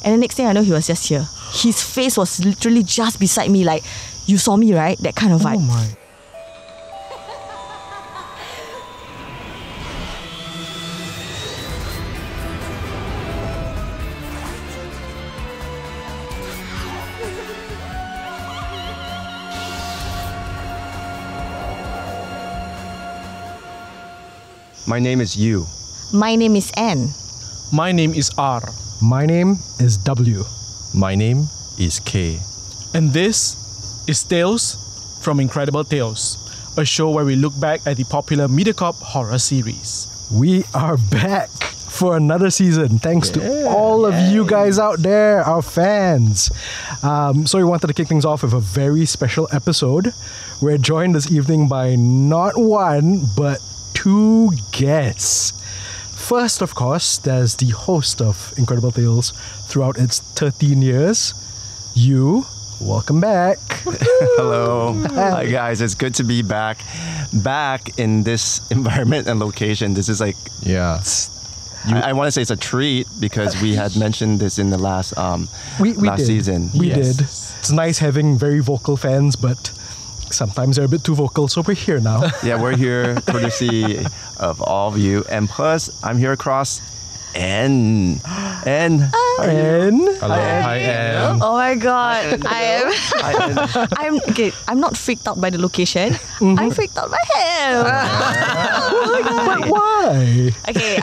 And the next thing I know, he was just here. His face was literally just beside me, like, you saw me, right? That kind of vibe. Oh my. My name is Yu. My name is N. My name is R. My name is W. My name is K. And this is Tales from Incredible Tales, a show where we look back at the popular MediaCorp horror series. We are back for another season. Thanks to all of you guys out there, our fans. So we wanted to kick things off with a very special episode. We're joined this evening by not one, but two guests. First, of course, there's the host of Incredible Tales throughout its 13 years. You, welcome back. Hello. Hi guys, it's good to be back in this environment and location. This is like, Yeah. I want to say it's a treat because we had mentioned this in the last We season. We did. It's nice having very vocal fans, but sometimes they're a bit too vocal, so we're here now. Yeah, we're here courtesy of all of you. And plus, I'm here across N. And Hello. Hi, Anne. Oh my god. I'm not freaked out by the location. I'm freaked out by him. but why? Okay,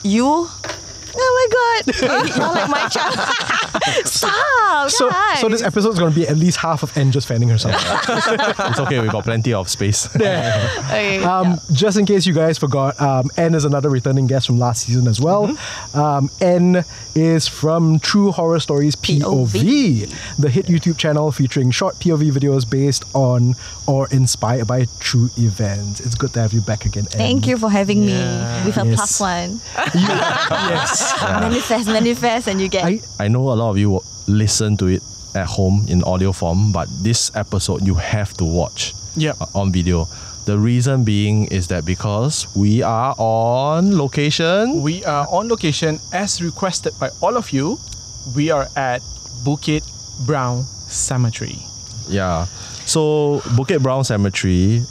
you. Oh my god. You're like my child. Stop, So this episode is going to be at least half of N just fanning herself. It's okay, we got plenty of space. Okay, Just in case you guys forgot, N is another returning guest from last season as well. N is from True Horror Stories POV, the hit YouTube channel featuring short POV videos based on or inspired by true events. It's good to have you back again, N. Thank you for having me with a Yes. +1. Yes. Manifest, and you get. I know a lot of you listen to it at home in audio form, but this episode you have to watch on video. The reason being is that because we are on location. We are on location as requested by all of you. We are at Bukit Brown Cemetery. Yeah. So Bukit Brown Cemetery,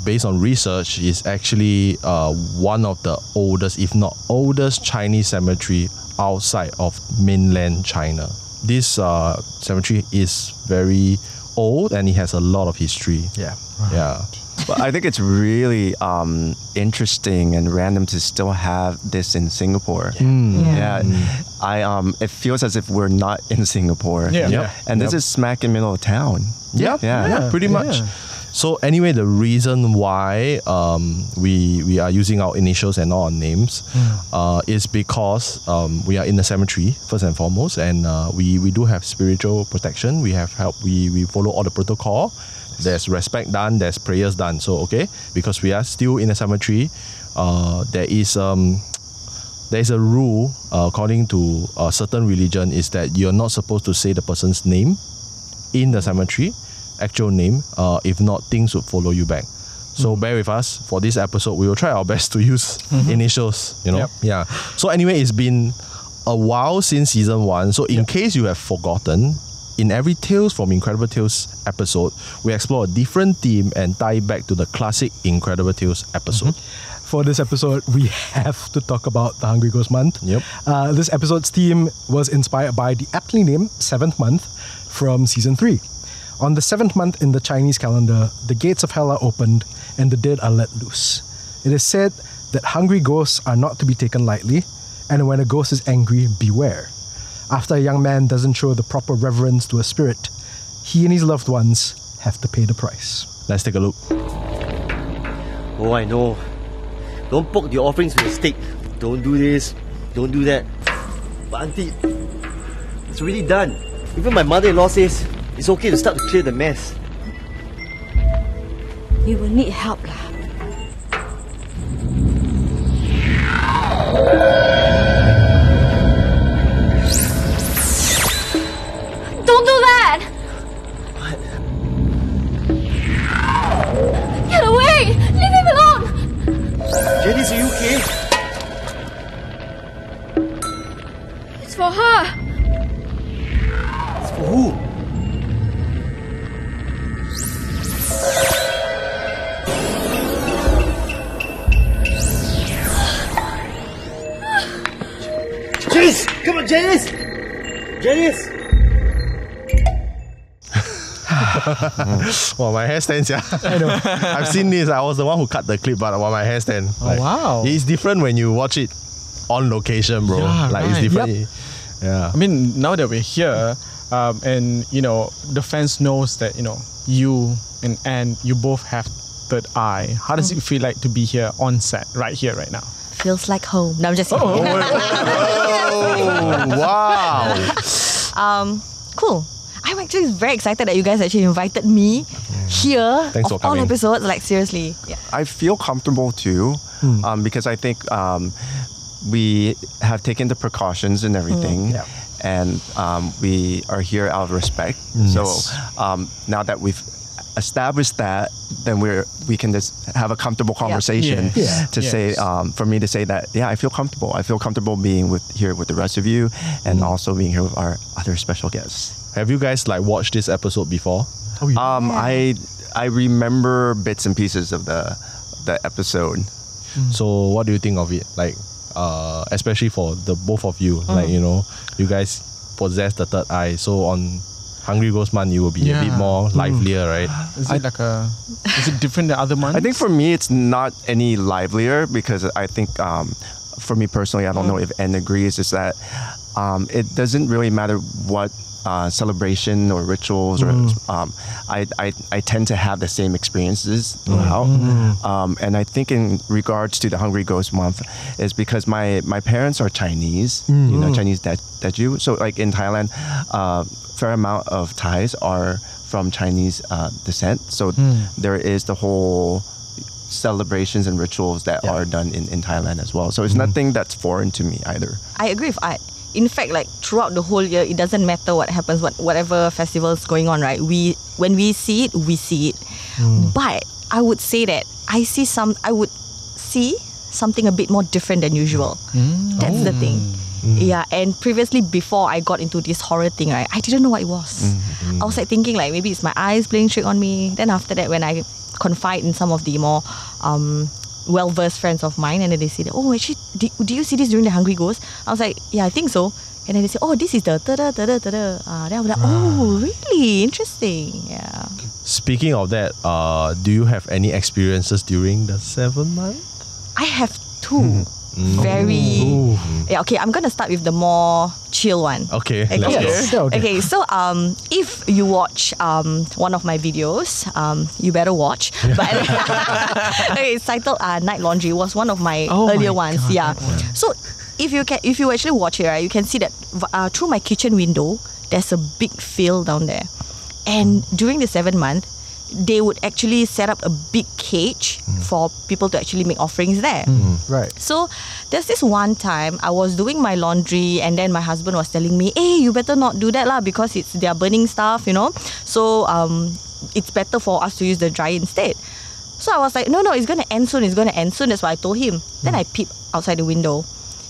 based on research, is actually one of the oldest, if not oldest, Chinese cemetery outside of mainland China. This cemetery is very old and it has a lot of history. Yeah. Yeah. But I think it's really interesting and random to still have this in Singapore. Yeah. It feels as if we're not in Singapore. Yeah. Yep. And this is smack in the middle of town. Yeah, pretty much. So anyway, the reason why we are using our initials and not our names is because we are in the cemetery first and foremost, and we do have spiritual protection. We have help. We follow all the protocol. There's respect done. There's prayers done. So because we are still in the cemetery, there is a rule according to a certain religion is that you're not supposed to say the person's name in the cemetery, actual name. If not, things would follow you back. So bear with us for this episode. We will try our best to use initials. Yeah. So anyway, it's been a while since season 1. So in case you have forgotten, in every Tales from Incredible Tales episode, we explore a different theme and tie back to the classic Incredible Tales episode. For this episode, we have to talk about the Hungry Ghost Month. This episode's theme was inspired by the aptly named 7th month from season 3. On the 7th month in the Chinese calendar, the gates of hell are opened and the dead are let loose. It is said that hungry ghosts are not to be taken lightly, and when a ghost is angry, beware. After a young man doesn't show the proper reverence to a spirit, he and his loved ones have to pay the price. Let's take a look. Oh, I know. Don't poke the offerings with a stick. Don't do this. Don't do that. But auntie, it's already done. Even my mother-in-law says it's okay to start to clear the mess. We will need help lah. Don't do that! What? Get away! Leave him alone! Janice, are you okay? It's for her. For who? Janice! Come on, Janice! Janice! Wow, my hair stands, yeah. I know. I've seen this. I was the one who cut the clip, but my hair stand. Oh, wow. It's different when you watch it on location, bro. Yeah, like it's right. different. Yep. Yeah. I mean, now that we're here, and you know, the fans knows that, you know, you and Anne, you both have third eye. How does it feel like to be here on set, right here, right now? Feels like home. No, I'm just kidding. Oh, wow. Cool. I'm actually very excited that you guys actually invited me here. Thanks for of all coming. episodes. Like, seriously. Yeah. I feel comfortable too, because I think we have taken the precautions and everything, and we are here out of respect. So now that we've established that, then we can just have a comfortable conversation to say, for me to say that, I feel comfortable. I feel comfortable being here with the rest of you, and also being here with our other special guests. Have you guys like watched this episode before? I remember bits and pieces of the episode. So what do you think of it? Like, especially for the both of you, like, you know, you guys possess the third eye. So on Hungry Ghost Month, you will be a bit more livelier, right? Is it is it different than other months? I think for me, it's not any livelier, because I think for me personally, I don't know if Anne agrees, is that it doesn't really matter what celebration or rituals or I tend to have the same experiences throughout. And I think in regards to the Hungry Ghost Month is because my parents are Chinese, you know, Chinese Daeju. So like in Thailand, fair amount of Thais are from Chinese descent. So there is the whole celebrations and rituals that are done in Thailand as well. So it's nothing that's foreign to me either. I agree with Art. In fact, like throughout the whole year, it doesn't matter what happens, whatever festival is going on, right? When we see it, we see it. But I would say that I would see something a bit more different than usual. That's the thing. Yeah, and previously before I got into this horror thing, right, I didn't know what it was. I was like thinking like maybe it's my eyes playing trick on me. Then after that, when I confide in some of the more well-versed friends of mine, and then they say that, oh, actually, do you see this during the Hungry Ghost? I was like, yeah, I think so. And then they say, oh, this is the da-da-da-da-da-da. Then I was like, oh, really? Interesting. Yeah. Speaking of that, do you have any experiences during the 7th month? I have two. Yeah, okay, I'm gonna start with the more chill one. Okay, let's go. Okay, so if you watch one of my videos, you better watch. But okay, it's titled Night Laundry. It was one of my earlier ones. God, yeah. So if you actually watch it, right, you can see that through my kitchen window, there's a big field down there. And during the 7th month, they would actually set up a big cage for people to actually make offerings there. Right. So there's this one time I was doing my laundry, and then my husband was telling me, hey, you better not do that lah, because they are burning stuff, you know. So it's better for us to use the dryer instead. So I was like, no, it's going to end soon. That's what I told him. Then I peeped outside the window,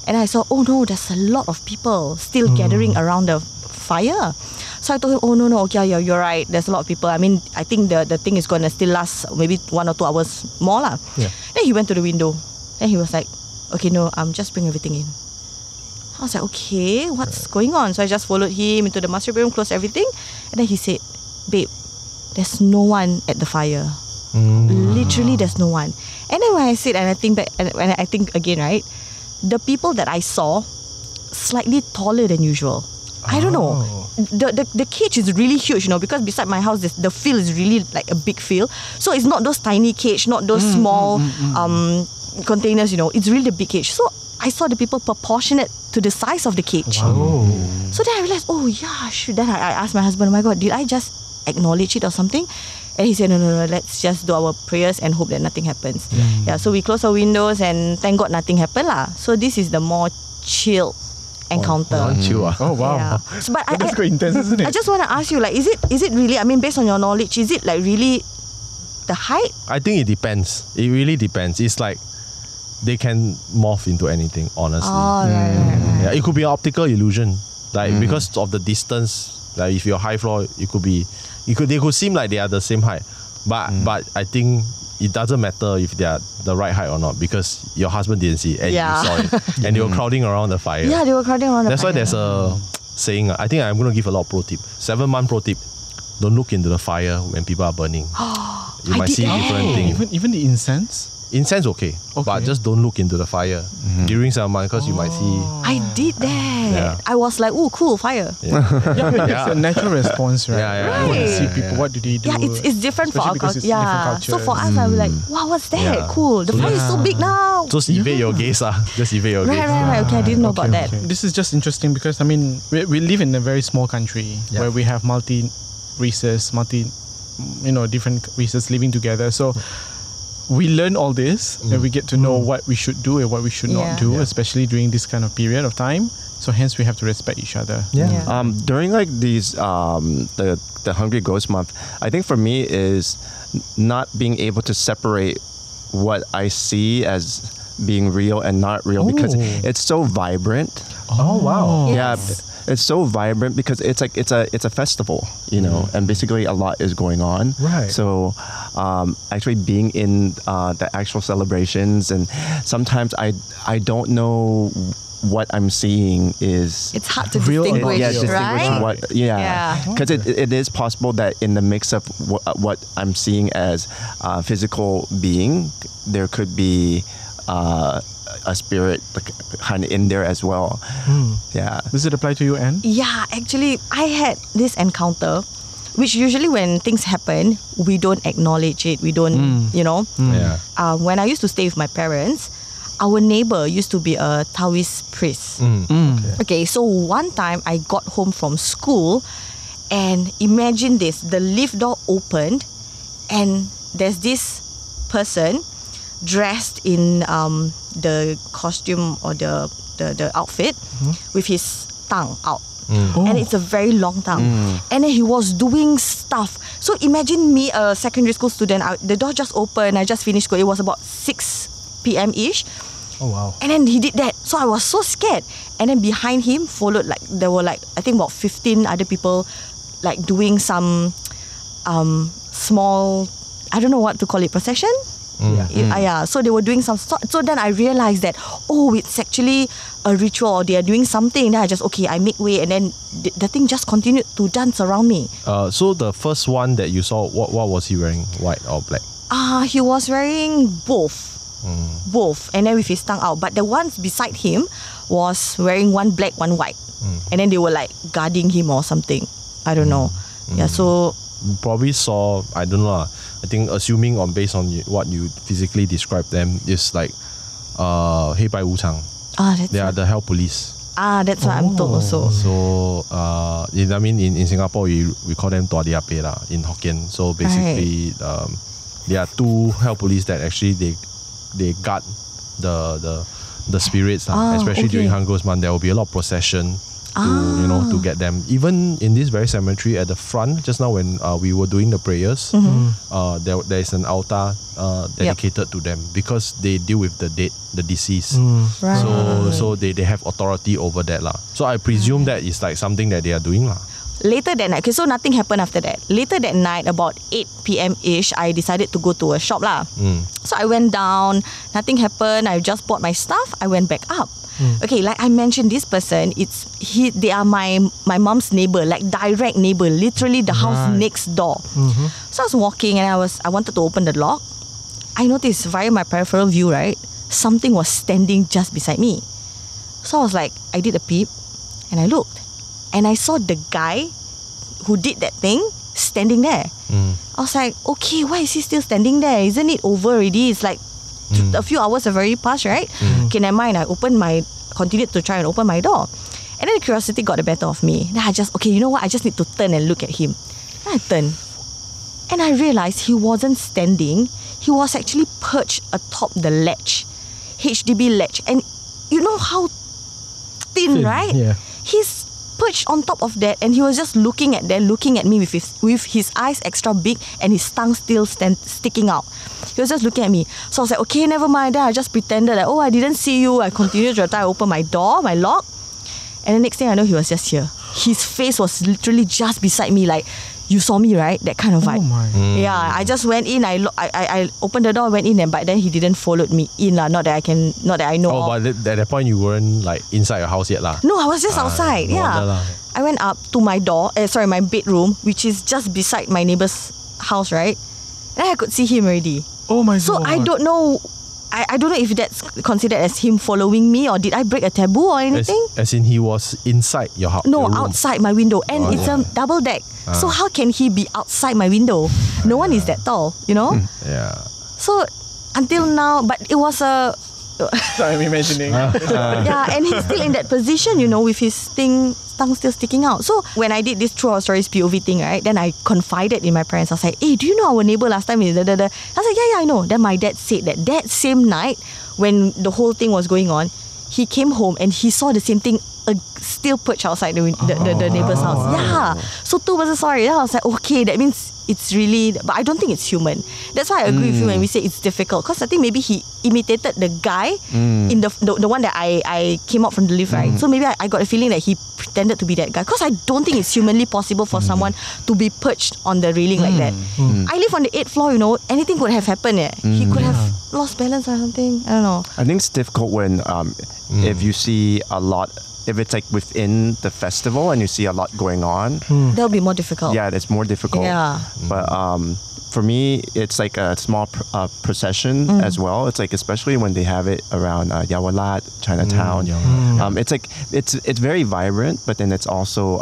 and I saw, oh no, there's a lot of people still gathering around the fire. So I told him, oh no, okay, yeah, you're right. There's a lot of people. I mean, I think the thing is going to still last maybe 1 or 2 hours more lah. Yeah. Then he went to the window. Then he was like, okay, no, just bring everything in. I was like, okay, what's going on? So I just followed him into the master bedroom, closed everything. And then he said, babe, there's no one at the fire. Literally, there's no one. And then when I said, and I think back, and I think again, right, the people that I saw, slightly taller than usual. I don't know. The cage is really huge, you know, because beside my house, the field is really like a big field. So it's not those tiny cage, not those small containers, you know. It's really the big cage. So I saw the people proportionate to the size of the cage. Wow. So then I realized, oh yeah, shoot. Then I asked my husband, oh my God, did I just acknowledge it or something? And he said, no, let's just do our prayers and hope that nothing happens. Yeah, so we closed our windows and thank God nothing happened lah. So this is the more chill encounter. Oh wow. Yeah. So, but that's quite intense, isn't it? I just want to ask you, like, is it really, I mean, based on your knowledge, is it like really the height? I think it depends. It really depends. It's like they can morph into anything, honestly. Oh, right. Yeah, it could be an optical illusion. Like because of the distance Like if you're high floor, they could seem like they are the same height, but I think it doesn't matter if they are the right height or not, because your husband didn't see it and you saw it, and they were crowding around the fire. Yeah, they were crowding around the That's fire. why there's a saying. I think I'm going to give a lot of pro tip. 7-month pro tip: don't look into the fire when people are burning. You might see different things. Even the incense. Incense okay, but just don't look into the fire during 7 months, because you might see. I did that. I was like, oh, cool, fire. It's a natural response, right? Yeah. You want to see people, what do they do? Yeah, it's different for our because culture. it's different culture. So for us, I was like, wow, what's that? Yeah. Cool. The fire is so big now. Just evade your gaze, Just evade your gaze. Right. Okay, I didn't know about that. This is just interesting because, I mean, we live in a very small country where we have multi-races, different races living together. So we learn all this and we get to know what we should do and what we should not do, especially during this kind of period of time. So hence we have to respect each other. During like these the Hungry Ghost Month, I think for me is not being able to separate what I see as being real and not real, because it's so vibrant. Oh wow. It's so vibrant because it's like it's a festival, and basically a lot is going on. Right. So actually being in the actual celebrations, and sometimes I don't know what I'm seeing is It's hard to distinguish, right? what, because it is possible that in the mix of what I'm seeing as physical being, there could be a spirit kind of in there as well. Does it apply to you, Anne? Yeah, actually, I had this encounter, which usually when things happen, we don't acknowledge it. We don't, when I used to stay with my parents, our neighbor used to be a Taoist priest. Okay, so one time I got home from school, and imagine this, the lift door opened, and there's this person dressed in the costume or the outfit with his tongue out. And it's a very long tongue. And then he was doing stuff. So imagine me, a secondary school student, the door just opened, I just finished school, it was about 6 p.m-ish. Oh wow. And then he did that. So I was so scared. And then behind him followed, there were I think about 15 other people doing some small, I don't know what to call it, procession? So they were doing some stuff. So then I realized that, it's actually a ritual, or they are doing something. Then I make way, and then the thing just continued to dance around me. So the first one that you saw, what was he wearing, white or black? He was wearing both, and then with his tongue out. But the ones beside him was wearing one black, one white, and then they were guarding him or something. I don't know. Yeah, so probably saw, I don't know. I think assuming based on what you physically described them, is黑白无常. They are the hell police. That's what I'm told also. So I mean in Singapore we call them Tua Diape lah in Hokkien. So basically there are 2 hell police that actually they guard the spirits especially during Hungry Ghost Month. There will be a lot of procession to get them. Even in this very cemetery at the front, just now when we were doing the prayers, there is an altar dedicated to them, because they deal with the dead, the deceased. So they have authority over that lah. So I presume that is something that they are doing lah. Later that night, okay, so nothing happened after that. Later that night, about 8 p.m-ish, I decided to go to a shop lah. So I went down, nothing happened. I just bought my stuff. I went back up. Okay, like I mentioned, this person, they are my mom's neighbor, direct neighbor, literally the house next door. So I was walking and I wanted to open the lock. I noticed via my peripheral view, right, something was standing just beside me. So I was I did a peep and I looked, and I saw the guy who did that thing standing there. I was okay, why is he still standing there? Isn't it over already? It's a few hours have already passed, right? Okay, never mind. I continued to try and open my door. And then the curiosity got the better of me. Then I you know what? I just need to turn and look at him. Then I turned. And I realized he wasn't standing. He was actually perched atop the ledge. HDB ledge. And you know how thin, right? Yeah. He's perched on top of that, and he was just looking at me with his eyes extra big and his tongue still sticking out. He was just looking at me. So I was okay, never mind. Then I just pretended I didn't see you. I continued to try to open my door, my lock. And the next thing I know, he was just here. his face was literally just beside me, like, you saw me, right? That kind of vibe. Oh my. Yeah, I just went in. I opened the door, went in, but then he didn't follow me in lah. Not that I know. Oh, but at that point you weren't like inside your house yet lah. No, I was just outside. No wonder lah. I went up to my my bedroom, which is just beside my neighbor's house, right? And I could see him already. Oh my god. So I don't know. I don't know if that's considered as him following me, or did I break a taboo or anything? As in he was inside your house? No, outside my window. And it's a double deck. So how can he be outside my window? No one is that tall, you know? Yeah. So until now, but it was a... I'm imagining. yeah, and he's still in that position, you know, with his tongue still sticking out. So when I did this True or Stories POV thing, right, then I confided in my parents. I was like, hey, do you know our neighbor last time? I was like, yeah, I know. Then my dad said that same night when the whole thing was going on, he came home and he saw the same thing still perched outside the neighbor's house. Yeah. So 2 versus sorry. Then I was like, okay, that means it's really, but I don't think it's human. That's why I agree with you when we say it's difficult, because I think maybe he imitated the guy in the one that I came out from the lift, right? So maybe I got a feeling that he pretended to be that guy, because I don't think it's humanly possible for someone to be perched on the railing like that. I live on the 8th floor, you know, anything could have happened. He could have lost balance or something. I don't know. I think it's difficult when if you see a lot, if it's like within the festival and you see a lot going on, that'll be more difficult. Yeah, it's more difficult. Yeah. But for me, it's like a small procession as well. It's like, especially when they have it around Yawalat, Chinatown. It's like it's very vibrant, but then it's also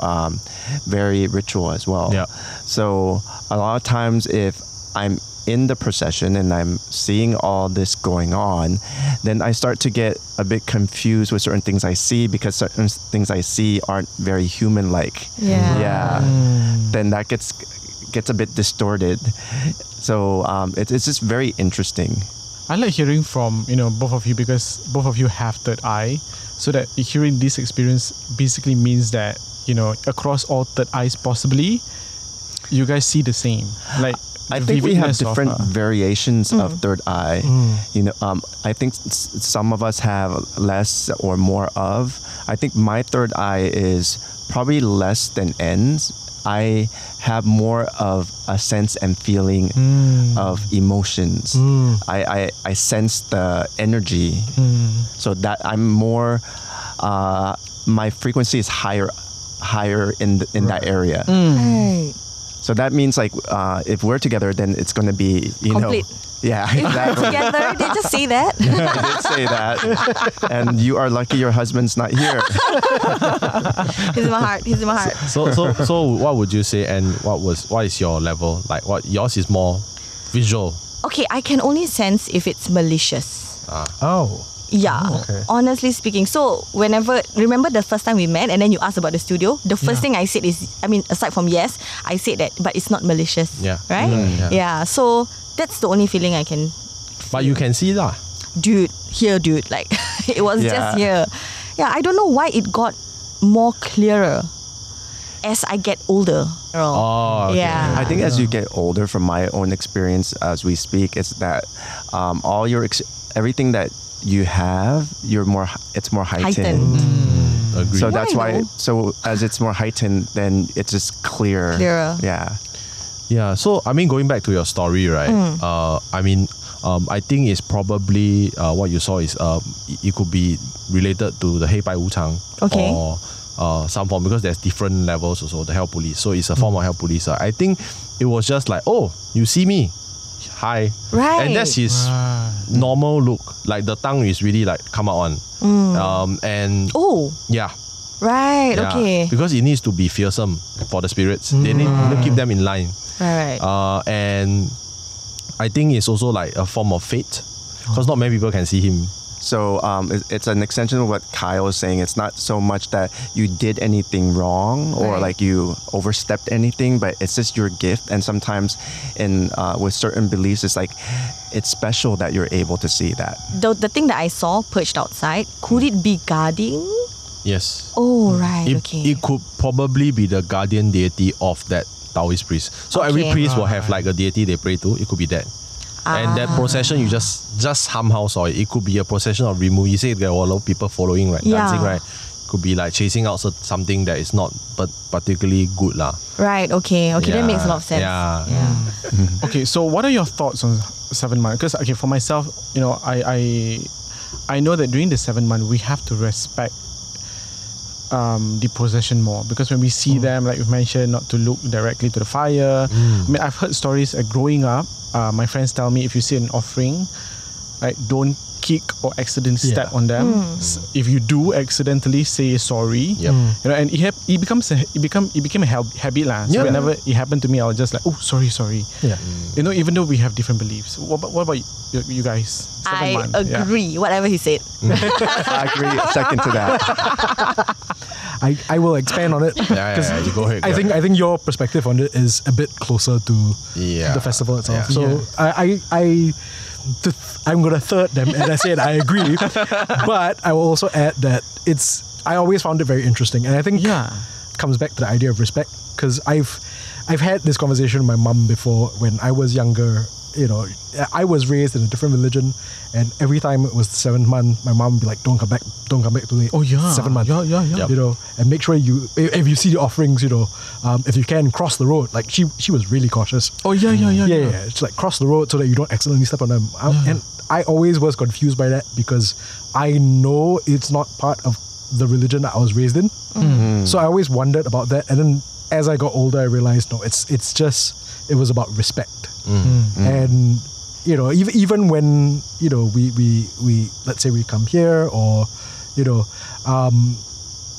very ritual as well. Yeah. So a lot of times, if I'm in the procession and I'm seeing all this going on, then I start to get a bit confused with certain things I see, because certain things I see aren't very human-like. Yeah. Then that gets a bit distorted. So it's just very interesting. I like hearing from both of you, because both of you have third eye, so that hearing this experience basically means that across all third eyes possibly, you guys see the same. Like, I think we have different variations of third eye. I think some of us have less or more of. I think my third eye is probably less than N's. I have more of a sense and feeling of emotions. I sense the energy. So that I'm more, my frequency is higher in that area. Right. So that means, like, if we're together, then it's going to be, complete. Yeah, If exactly. we're together, they just say that. I did say that. And you are lucky your husband's not here. He's in my heart. He's in my heart. So what would you say, and what is your level? Like, what yours is more visual? Okay, I can only sense if it's malicious. Oh. Yeah, okay. Honestly speaking. So remember the first time we met and then you asked about the studio? The first thing I said is, aside from yes, I said that, but it's not malicious. Yeah. Right? Yeah. So that's the only feeling I can But you can see lah. Dude. Like, it was just here. Yeah, I don't know why it got more clearer as I get older. Oh, okay. Yeah. I think as you get older, from my own experience as we speak, is that all your everything that you have, it's more heightened. Agreed. So that's why. So as it's more heightened, then it's just clearer. Yeah. Yeah. So going back to your story, right? I think it's probably what you saw is it could be related to the 黑白无常 or some form, because there's different levels also, the hell police. So it's a form of hell police. I think it was just like, oh, you see me, hi, right, and that's his normal look. Like the tongue is really like come out on, and right, okay, because it needs to be fearsome for the spirits. They need to keep them in line. Right. And I think it's also like a form of fate, because not many people can see him. So it's an extension of what Kyle was saying. It's not so much that you did anything wrong or like you overstepped anything, but it's just your gift. And sometimes with certain beliefs, it's like it's special that you're able to see that. The thing that I saw perched outside, could it be guarding? Yes. Oh, right. It could probably be the guardian deity of that Taoist priest. So every priest will have like a deity they pray to. It could be that. And that procession, you just somehow saw it. It could be a procession of remove. You say there were a lot of people following, right? Dancing, right? could be like chasing out something that is not particularly good lah. Right. Okay. That makes a lot of sense. Yeah. Okay. So what are your thoughts on 7 months? Because okay, for myself, you know, I know that during the 7 month we have to respect the possession more, because when we see them, like you mentioned, not to look directly to the fire. I mean, I've heard stories growing up. My friends tell me if you see an offering, right, don't kick or accidentally step on them. If you do accidentally, say sorry. You know, and it became a habit lah. So whenever it happened to me, I was just like, oh, sorry. You know, even though we have different beliefs. What about you guys? 7 months. I agree. Whatever he said. I agree. Second to that. I will expand on it. You go ahead. I think your perspective on it is a bit closer to the festival itself. So I'm gonna third them and I said I agree, but I will also add that I always found it very interesting, and I think it comes back to the idea of respect, because I've had this conversation with my mum before when I was younger. You know, I was raised in a different religion, and every time it was the 7th month, my mum would be like, don't come back too late. Oh yeah, 7 months. Yeah. You know, and make sure if you see the offerings, you know, if you can cross the road. Like she was really cautious. Oh yeah. It's like cross the road so that you don't accidentally step on them. And I always was confused by that, because I know it's not part of the religion that I was raised in. So I always wondered about that, and then as I got older, I realized no, it was about respect. And you know, even when, you know, we let's say we come here, or you know,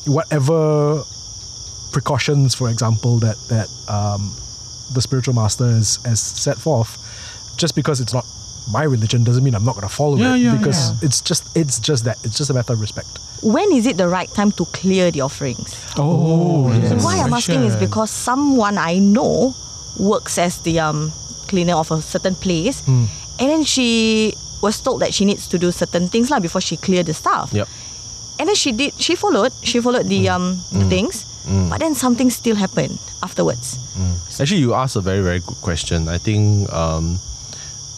whatever precautions, for example, that the spiritual master has set forth, just because it's not my religion doesn't mean I'm not going to follow it, because it's just a matter of respect. When is it the right time to clear the offerings? Why I'm asking is because someone I know works as the cleaner of a certain place, and then she was told that she needs to do certain things before she cleared the stuff. And then she followed the things, but then something still happened afterwards. Actually, you asked a very, very good question. I think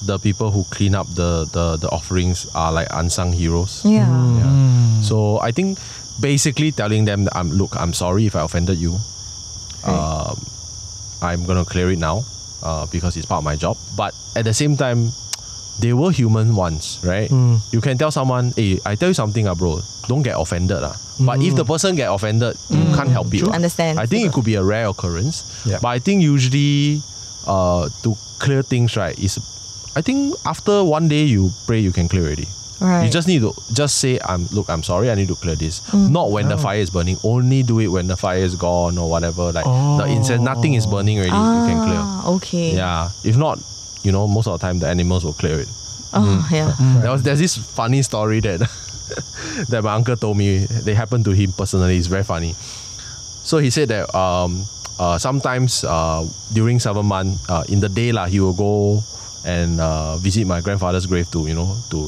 the people who clean up the offerings are like unsung heroes. So I think basically telling them that I'm sorry if I offended you. I'm gonna clear it now because it's part of my job. But at the same time, they were human once, right? You can tell someone, hey, I tell you something, bro, don't get offended. But if the person get offended, you can't help it. Understand. I think it could be a rare occurrence. But I think usually to clear things, right, is I think after one day you pray, you can clear already. Right. You just need to say, I'm sorry, I need to clear this. Not when the fire is burning. Only do it when the fire is gone or whatever. Like the incense, nothing is burning already. You can clear. Okay. Yeah. If not, you know, most of the time the animals will clear it. There's this funny story that that my uncle told me. They happened to him personally. It's very funny. So he said that sometimes during 7 months in the day he will go and visit my grandfather's grave to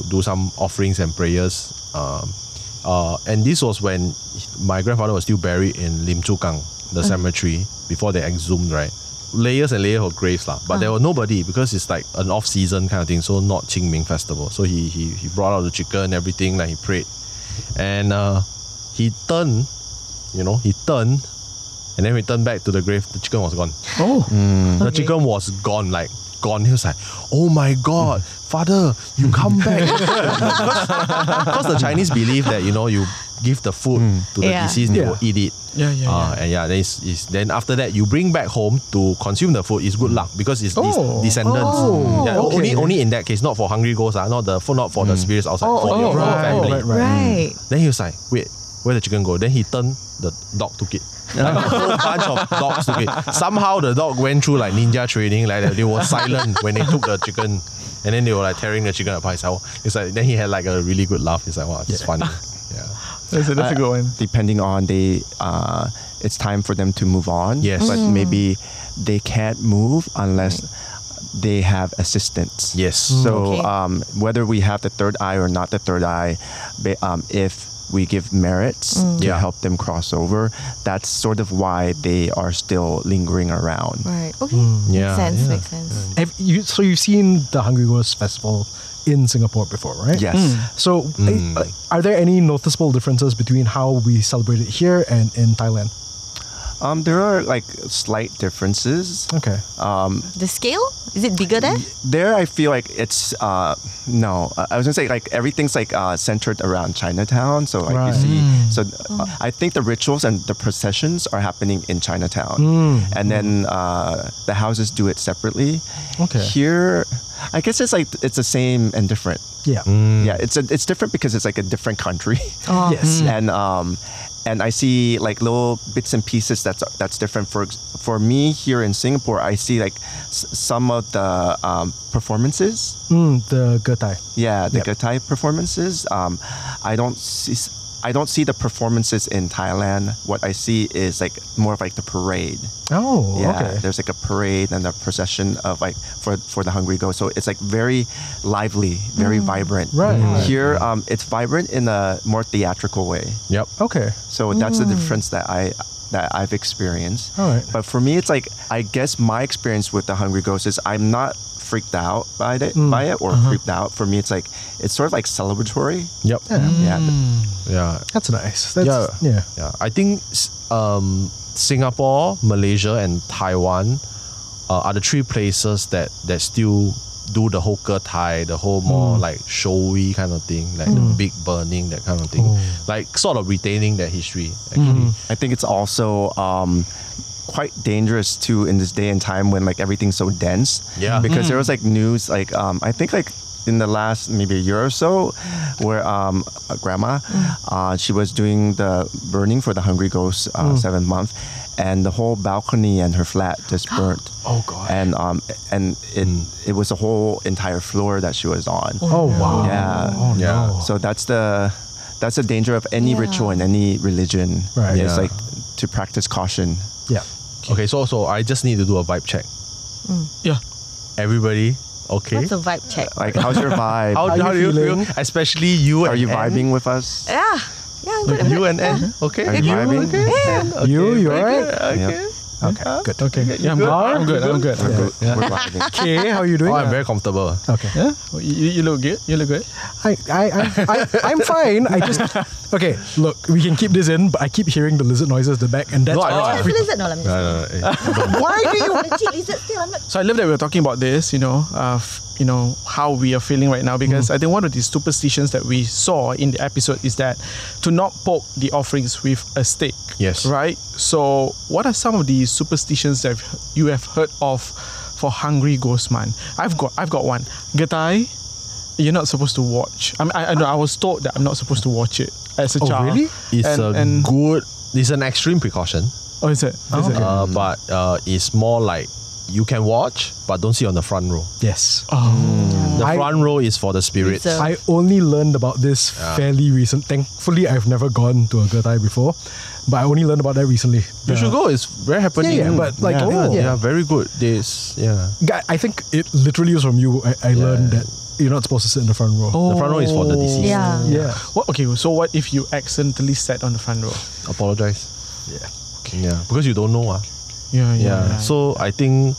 do some offerings and prayers. And this was when my grandfather was still buried in Lim Chu Kang, the cemetery, before they exhumed, right? Layers and layers of graves but there was nobody because it's like an off-season kind of thing, so not Qing Ming festival. So he brought out the chicken and everything, like he prayed. And he turned, and then we turned back to the grave, the chicken was gone. The chicken was gone, gone. He was like, oh my God, Father, you come back. Because the Chinese believe that, you give the food to the deceased, they will eat it. Then after that, you bring back home to consume the food is good luck because it's descendants. Only in that case, not for hungry ghosts, not for the spirits outside, for your family. Right. Then he was like, wait, where the chicken go? Then he turned, the dog took it. Like a whole bunch of dogs took it. Somehow the dog went through like ninja training, like they were silent when they took the chicken, and then they were like tearing the chicken apart. It's like then he had like a really good laugh. He's like, wow, it's funny. That's a good one. Depending on it's time for them to move on. Yes. But maybe they can't move unless they have assistance. Yes. So whether we have the third eye or not the third eye, if we give merits to help them cross over, that's sort of why they are still lingering around. Right. Okay. Makes sense. So you've seen the Hungry Ghost Festival in Singapore before, right? Yes. So, are there any noticeable differences between how we celebrate it here and in Thailand? There are like slight differences. Okay. The scale? Is it bigger there? There, I feel like it's no. I was gonna say like everything's like centered around Chinatown. So like Right. you see, so I think the rituals and the processions are happening in Chinatown, and then the houses do it separately. Okay. Here, I guess it's the same and different. Yeah. Yeah, it's different because it's like a different country. Yes. And I see like little bits and pieces that's different. For me here in Singapore, I see like some of the performances. The Getai. Yeah, the Yep. Getai performances. I don't see the performances in Thailand. What I see is like more of like the parade. Oh, Yeah, okay. there's like a parade and a procession of like for the Hungry Ghost. So it's like very lively, very vibrant. Right. Here, it's vibrant in a more theatrical way. Yep. Okay. So that's the difference that I've experienced. All right. But for me, it's like I guess my experience with the Hungry Ghost is I'm not freaked out by it or creeped out. For me, it's sort of like celebratory. Yep. Yeah. Yeah. That's nice. Yeah. Yeah. I think Singapore, Malaysia, and Taiwan are the three places that still do the whole Getai, the whole more like showy kind of thing, like the big burning, that kind of thing, like sort of retaining that history. Actually, I think it's also quite dangerous too in this day and time when like everything's so dense. Yeah. Because there was like news like I think like in the last maybe a year or so where a grandma she was doing the burning for the Hungry Ghost 7th month, and the whole balcony and her flat just burnt. Oh god. And it was a whole entire floor that she was on. Oh wow. Yeah. Oh no. Yeah. So that's the danger of any ritual in any religion. Right. It's Yeah. like to practice caution. Yeah. okay. So I just need to do a vibe check. Yeah. Everybody, okay? What's a vibe check? Like, how's your vibe? How Are do you you feel? feeling? Especially you. Are and you Ann. vibing with us? Yeah. Yeah, I'm good. You and Ann, okay? Are you vibing? Okay. You alright? Okay. Okay. Good. Okay. Yeah, I'm good. I'm good. We're vibing. Okay, how are you doing? Oh, I'm very comfortable. Okay. Yeah. You look good. You look good. I'm fine. I just okay. Look, we can keep this in, but I keep hearing the lizard noises at the back, and that's No, I know. That's lizard. No, I'm just No. Why do you legit lizard still? I'm not. So I love that we're talking about this, how we are feeling right now, because I think one of the superstitions that we saw in the episode is that to not poke the offerings with a stick. Yes. Right? So what are some of the superstitions that you have heard of for Hungry Ghost Month? I've got one. Getai, you're not supposed to watch. I know I was told that I'm not supposed to watch it as a child. really? It's an extreme precaution. Oh, is it? Is it? But it's more like you can watch, but don't sit on the front row. yes. The front row is for the spirits. It's a- I only learned about this fairly recent. Thankfully, I've never gone to a Getai before, but I only learned about that recently. You should go. It's very happening. Yeah, but like, yeah, very good. I think it literally was from you. I learned that you're not supposed to sit in the front row. The front row is for the deceased. Yeah. Yeah. Okay, so what if you accidentally sat on the front row? Apologize. Yeah. Yeah, because you don't know. Yeah. So I think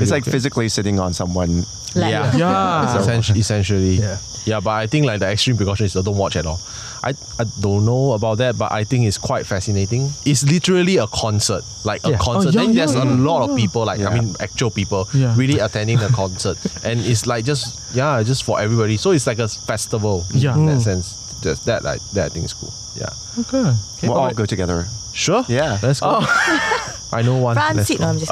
It's like physically sitting on someone. Like, Yeah. Essentially. Yeah. Yeah, but I think like the extreme precaution is don't watch at all. I don't know about that, but I think it's quite fascinating. It's literally a concert, like a Yeah. concert. Oh, yeah, Then there's yeah, a lot of people, like I mean actual people, Yeah. really attending the concert, and it's like just for everybody. So it's like a festival. Yeah. in that sense. Just that I think is cool. Yeah. Okay. We'll all go together. Sure. Yeah. Let's go. I know one. front Let's seat. go. No, I'm just.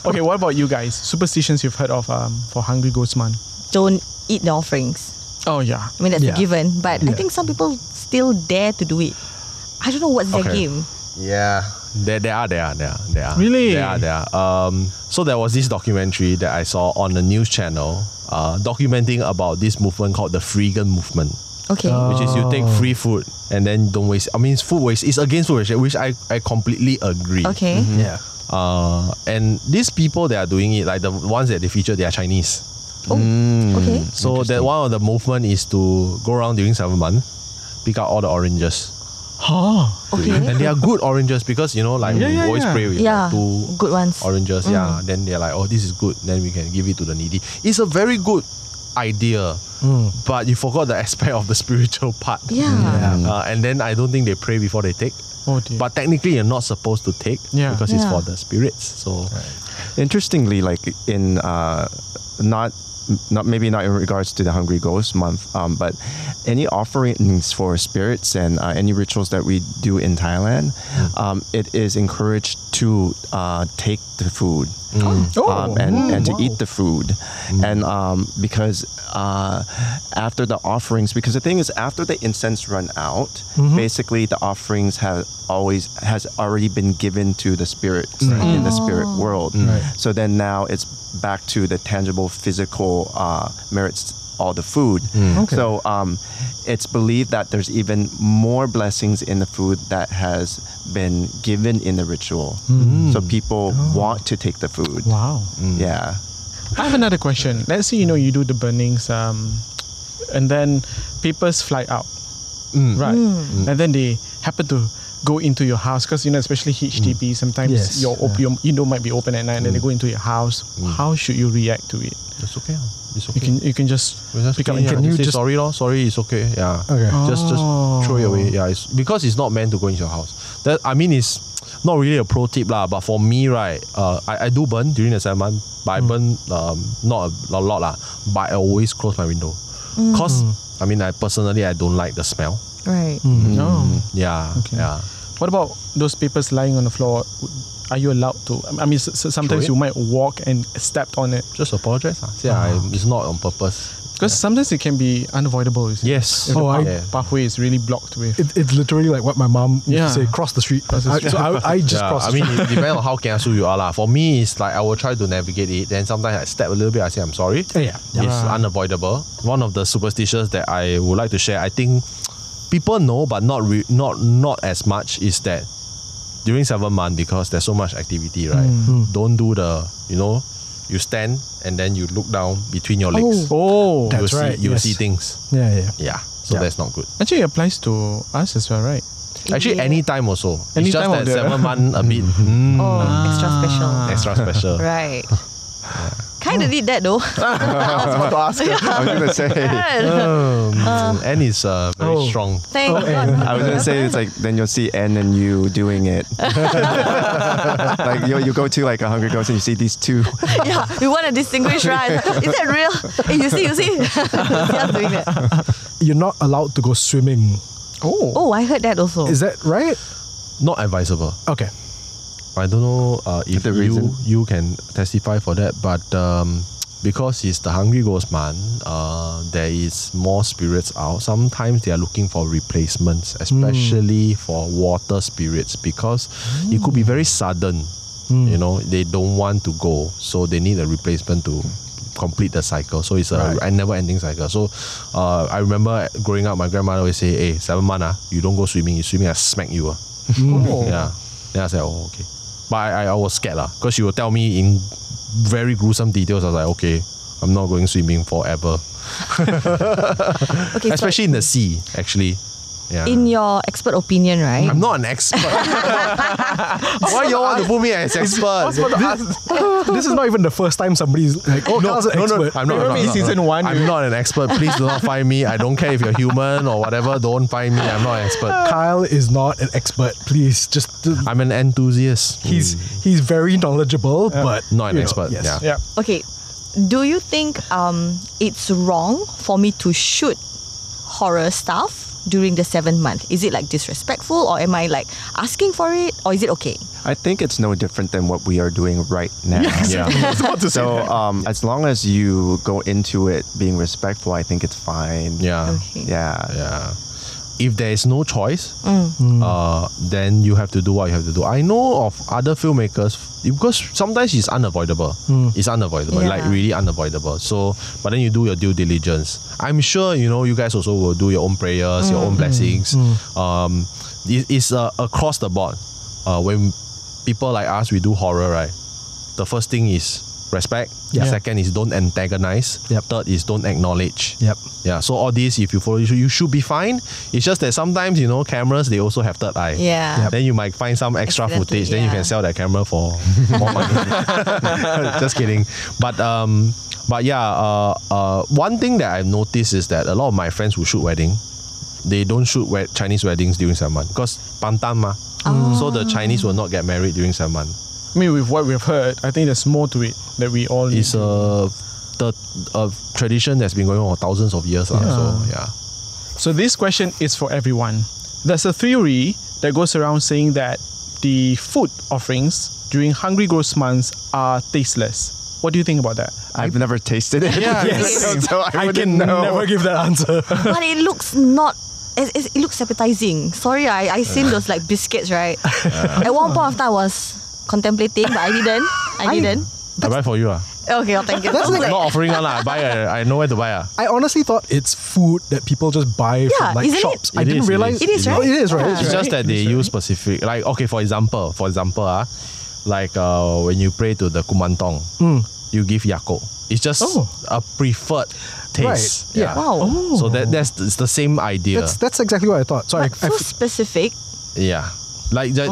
Okay, what about you guys? Superstitions you've heard of for Hungry Ghost Month? Don't eat the offerings. Oh yeah. I mean, that's Yeah. a given, but I Yeah. think some people still dare to do it. I don't know what's their Okay. game. Yeah, there are. Really? There are. So there was this documentary that I saw on the news channel, documenting about this movement called the Freegan movement, Okay. which is you take free food and then don't waste. I mean, it's food waste. It's against food waste, which I completely agree. Okay. Yeah. And these people that are doing it, like the ones that they feature, they are Chinese. Okay. So that one of the movement is to go around during 7 months, pick out all the oranges. Okay. And they are good oranges because, we always pray with Yeah. like 2 Good ones. oranges. Yeah. Then they're like, oh, this is good. Then we can give it to the needy. It's a very good idea, but you forgot the aspect of the spiritual part. And then I don't think they pray before they take. Oh dear. But technically, you're not supposed to take because it's for the spirits. So, interestingly, like in not maybe not in regards to the Hungry Ghost Month, but any offerings for spirits and any rituals that we do in Thailand, it is encouraged to take the food and to eat the food, and because after the offerings, because the thing is, after the incense run out, basically the offerings has already been given to the spirits in the spirit world. So then now it's back to the tangible physical merits, all the food. So it's believed that there's even more blessings in the food that has been given in the ritual. So people want to take the food. Wow. Yeah. I have another question. Let's say, you do the burnings and then papers fly out. Right. And then they happen to go into your house, because especially HDB, sometimes your window might be open at night and then they go into your house. How should you react to it? it's okay. It's okay. You can just pick up. Can you say sorry, lor? Sorry, it's okay. Yeah. Okay. Just throw it away. Yeah. It's because it's not meant to go into your house. That it's not really a pro tip lah. But for me, right, I do burn during the 7 month, but I burn not a lot lah. But I always close my window, cause I personally don't like the smell. Right. Yeah. Okay. Yeah. What about those papers lying on the floor? Are you allowed to? Sometimes you might walk and step on it. Just apologize. It's not on purpose. Because sometimes it can be unavoidable. Yes. If the pathway is really blocked with. It's literally like what my mom used to say, cross the street. So I just cross the street. It depends on how kiasu you are lah. For me, it's like I will try to navigate it. Then sometimes I step a little bit. I say I'm sorry. It's unavoidable. One of the superstitions that I would like to share, I think people know, but not as much, is that during 7 months, because there's so much activity, right? Don't do the, you stand and then you look down between your legs. Oh, that's right. You see things. Yeah. So that's not good. Actually, it applies to us as well, right? Actually, any time also. Any it's just time that of the 7 months a bit. Extra special. Extra special. Right. Kind of did that though. I was about to ask you. I was going to say. N is very strong. Thank God. I was going to say, it's like, then you'll see N and you doing it. Like, you go to like a Hungry Ghost and you see these two. Yeah, we want to distinguish, right? Is that real? Hey, you see. Just doing that. You're not allowed to go swimming. Oh, I heard that also. Is that right? Not advisable. Okay. I don't know if the reason? you can testify for that, but because it's the Hungry Ghost Month, there is more spirits out. Sometimes they are looking for replacements, especially for water spirits, because it could be very sudden. They don't want to go, so they need a replacement to complete the cycle. So it's a never-ending cycle. So I remember growing up, my grandmother always say, "Hey, 7 months, you don't go swimming. You swimming, I smack you." Yeah. Then I said, "Oh, okay." But I was scared lah, because she would tell me in very gruesome details. I was like, okay, I'm not going swimming forever. Okay, especially in the sea, actually. Yeah. In your expert opinion, right? I'm not an expert. Why you want to put me as expert? This is not even the first time somebody's like, Kyle's an expert. I'm not. Season 1. I'm not an expert. Please do not find me. I don't care if you're human or whatever. Don't find me. I'm not an expert. Kyle is not an expert. Please, just. I'm an enthusiast. He's very knowledgeable, but not an expert. Yes. Yeah. Okay. Do you think it's wrong for me to shoot horror stuff during the 7th month? Is it like disrespectful, or am I like asking for it, or is it okay? I think it's no different than what we are doing right now. So as long as you go into it being respectful, I think it's fine. Yeah. Okay. Yeah. If there is no choice, then you have to do what you have to do. I know of other filmmakers, because sometimes it's unavoidable. It's unavoidable, like really unavoidable. So, but then you do your due diligence. I'm sure, you guys also will do your own prayers, your own blessings. It's across the board. When people like us, we do horror, right? The first thing is respect. Second is don't antagonize. Third is don't acknowledge. Yeah. So all these, if you follow, you should be fine. It's just that sometimes, cameras, they also have third eye. Then you might find some extra footage. Then you can sell that camera for more money. Just kidding. But But yeah, one thing that I've noticed is that a lot of my friends who shoot wedding, they don't shoot Chinese weddings during 7 months because pantan ma. So the Chinese will not get married during 7 months. I mean, with what we've heard, I think there's more to it that we all need. It's a tradition that's been going on for thousands of years. So yeah. So this question is for everyone. There's a theory that goes around saying that the food offerings during Hungry Ghost months are tasteless. What do you think about that? I've never tasted it. Yeah, Yes. so I I wouldn't can know. never give that answer. But it looks not. It looks appetizing. Sorry, I seen those like biscuits, right? At one point of time, I was contemplating, but I didn't. I didn't. I buy for you. Okay, well, thank you. That's like- Not offering one. I know where to buy. I honestly thought it's food that people just buy from like isn't it? shops. I It didn't is, it realize is. It is, right? Oh, it is, right? Yeah. It's It's right. just that they use specific, like, okay, for example, like when you pray to the Kumantong, you give Yacob. It's just a preferred taste. Right, yeah. Wow. So that's it's the same idea. That's exactly what I thought. So But so specific. Yeah, like that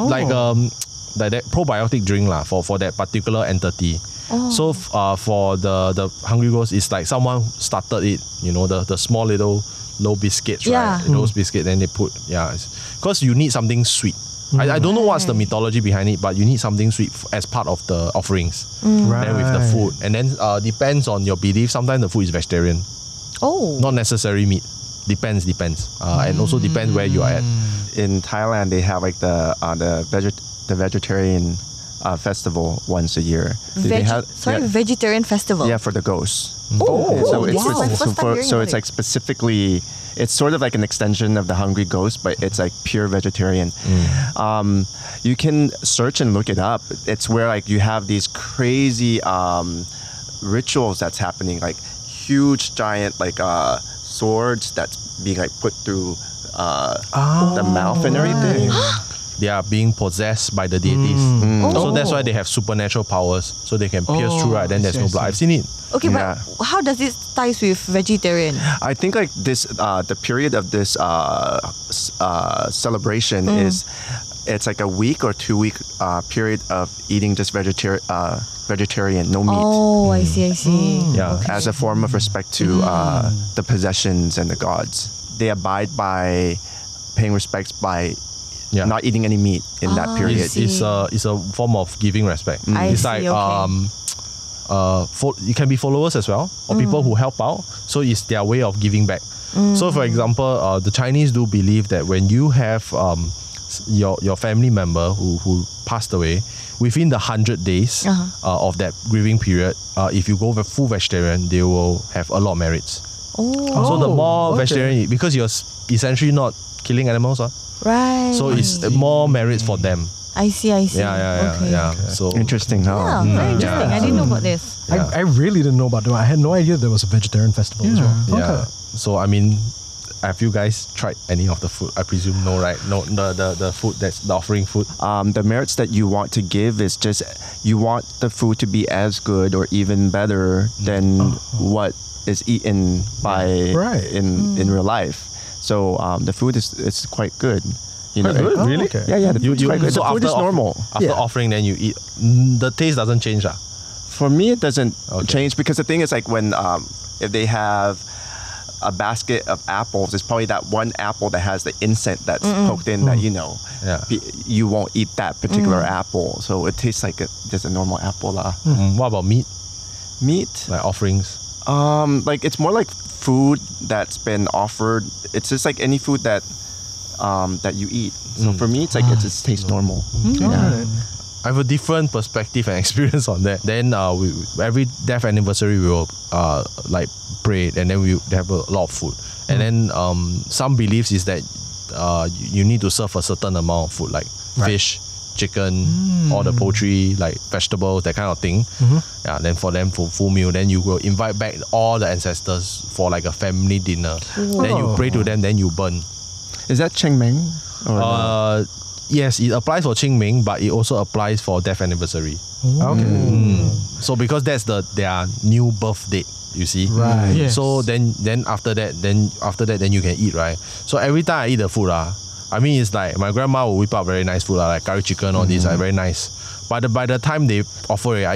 probiotic drink lah for that particular entity. So for the Hungry Ghost, it's like someone started it. You know, the small little low biscuits, right? Those biscuits, then they put because you need something sweet. I don't know what's the mythology behind it, but you need something sweet as part of the offerings. Then with the food, and then depends on your belief. Sometimes the food is vegetarian, not necessary meat. Depends, and also depends where you are at. In Thailand, they have like the vegetarian festival once a year. Vegetarian festival. Yeah, for the ghosts. So it's wow. My first time hearing so about it's it. like specifically, it's sort of like an extension of the Hungry Ghost, but it's like pure vegetarian. You can search and look it up. It's where like you have these crazy rituals that's happening, like huge giant like swords that's being like put through the mouth and everything. They are being possessed by the deities. So that's why they have supernatural powers. So they can pierce through, right? Then there's no blood. I've seen it. Okay, but how does it ties with vegetarian? I think like this, the period of this celebration is, it's like a week or 2 week period of eating just vegetarian, no meat. Oh, I see. Yeah. As a form of respect to the possessions and the gods. They abide by paying respects by not eating any meat in that period. It's a form of giving respect. It's like it can be followers as well, or people who help out. So it's their way of giving back. So for example, the Chinese do believe that when you have your family member who passed away, within the 100 days of that grieving period, if you go full vegetarian, they will have a lot of merits. So the more vegetarian, because you're essentially not killing animals, right? So it's more merits for them. I see. Yeah. So interesting, huh? Yeah, very interesting. I didn't know about this. Yeah. I really didn't know about it. I had no idea there was a vegetarian festival as well. Yeah. So I mean, have you guys tried any of the food? I presume no, right? No, the food that's the offering food. The merits that you want to give is just you want the food to be as good or even better than what is eaten by in real life. So the food is quite good. You know, Good? Really? Okay. Yeah. The food's quite good. So the food is normal. After offering, then you eat. The taste doesn't change, For me, it doesn't change because the thing is like when if they have a basket of apples, it's probably that one apple that has the incense that's poked in that you won't eat that particular apple. So it tastes like just a normal apple lah. What about meat? Meat? Like offerings? Like it's more like food that's been offered. It's just like any food that that you eat. So for me, it's like it just tastes normal. I have a different perspective and experience on that. Then every death anniversary we will like pray, and then we have a lot of food. And then some beliefs is that you need to serve a certain amount of food, like fish, chicken, all the poultry, like vegetables, that kind of thing. Yeah, then for them for full meal, then you will invite back all the ancestors for like a family dinner. Then you pray to them, then you burn. Is that Cheng Meng? Yes, it applies for Qing Ming, but it also applies for death anniversary. So because that's their new birth date, you see. Right. Yes. So then after that, then you can eat, right? So every time I eat the food, I mean, it's like my grandma will whip up very nice food, like curry chicken, all these, like very nice. But by the time they offer it,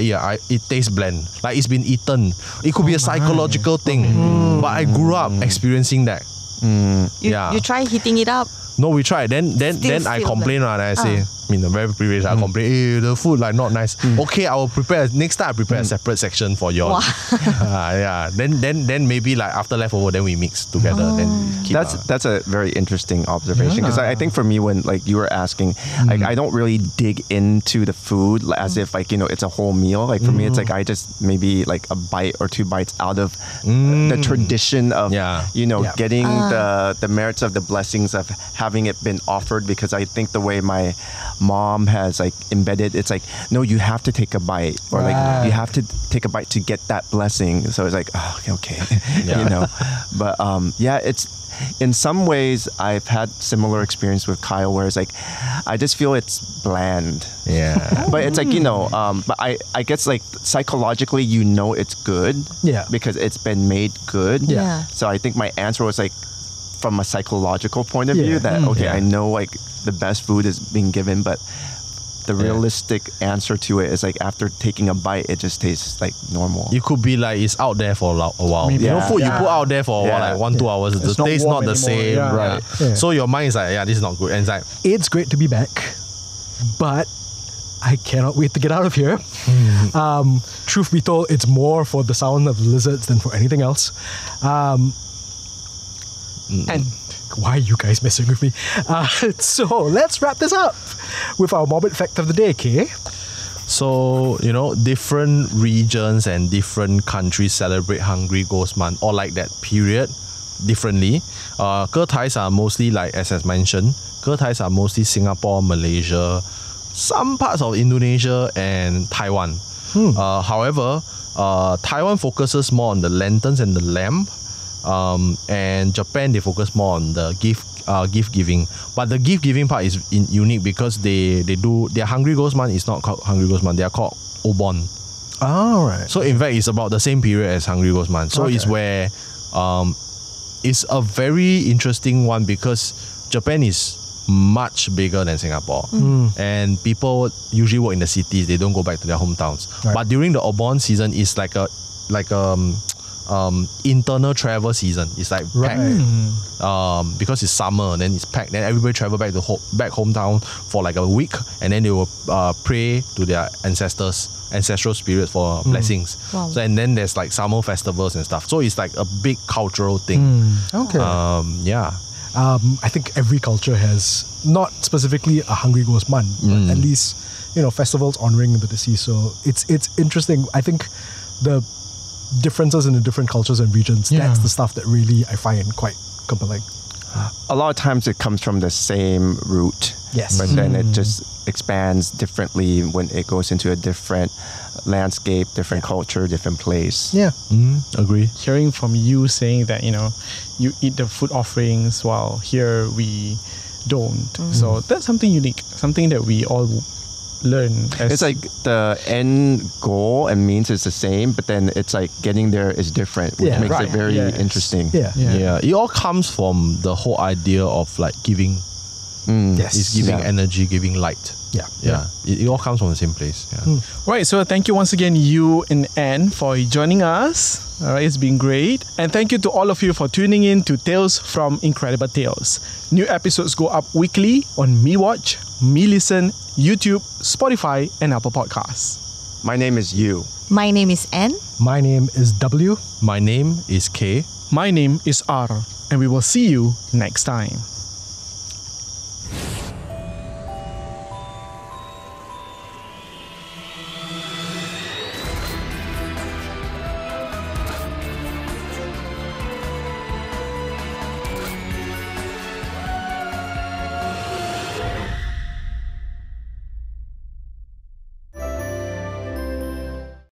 it tastes bland. Like it's been eaten. It could be a psychological thing. But I grew up experiencing that. You try heating it up. No, we tried. Then I complain and I say, I mean, I'm very privileged. I complain, hey, the food like not nice. Okay, I will prepare. Next time I prepare a separate section for you all. Yeah. Then maybe like after leftover, then we mix together. Then keep that's a very interesting observation because I think for me when like you were asking, like I don't really dig into the food as if like it's a whole meal. Like for me, it's like I just maybe like a bite or 2 bites out of the tradition of getting the merits of the blessings of having it been offered, because I think the way my mom has like embedded, it's like, no, you have to take a bite, or like you have to take a bite to get that blessing. So it's like, oh, okay. But it's in some ways I've had similar experience with Kyle, where it's like I just feel it's bland. But it's like but I guess like psychologically it's good because it's been made good. So I think my answer was like from a psychological point of view that I know like the best food is being given, but the realistic answer to it is like after taking a bite, it just tastes like normal. It could be like it's out there for a while. Food you put out there for like 1-2 hours, the taste not the same. Right. So your mind is like, this is not good. And it's like, it's great to be back, but I cannot wait to get out of here. Truth be told, it's more for the sound of lizards than for anything else. And why are you guys messing with me? So let's wrap this up with our morbid fact of the day, Kay. So, different regions and different countries celebrate Hungry Ghost Month, or like that period, differently. Ke Thais are mostly, like as mentioned, Ke Thais are mostly Singapore, Malaysia, some parts of Indonesia and Taiwan. However, Taiwan focuses more on the lanterns and the lamp. And Japan, they focus more on the gift giving, but the gift giving part is unique because they do their Hungry Ghost Month is not called Hungry Ghost Month, they are called Obon. Right. So in fact, it's about the same period as Hungry Ghost Month. So it's where it's a very interesting one because Japan is much bigger than Singapore, and people usually work in the cities. They don't go back to their hometowns. But during the Obon season, it's like a internal travel season. It's like packed because it's summer, then it's packed. Then everybody travel back hometown for like a week, and then they will pray to their ancestral spirits for blessings. So and then there's like summer festivals and stuff. So it's like a big cultural thing. I think every culture has not specifically a Hungry Ghost Month, but at least festivals honoring the deceased. So it's interesting. I think the differences in the different cultures and regions, that's the stuff that really I find quite compelling. A lot of times it comes from the same root, but then it just expands differently when it goes into a different landscape, different culture, different place. Agree. Hearing from you saying that you eat the food offerings while here we don't, so that's something unique, something that we all learn. It's like the end goal and means is the same, but then it's like getting there is different, which makes it very interesting. It all comes from the whole idea of like giving. It's giving energy, giving light. It all comes from the same place. Right, so thank you once again, you and Anne, for joining us. Alright, it's been great. And thank you to all of you for tuning in to Tales from Incredible Tales. New episodes go up weekly on MeWatch, meLISTEN, YouTube, Spotify, and Apple Podcasts. My name is Yu. My name is Anne. My name is W. My name is K. My name is R. And we will see you next time.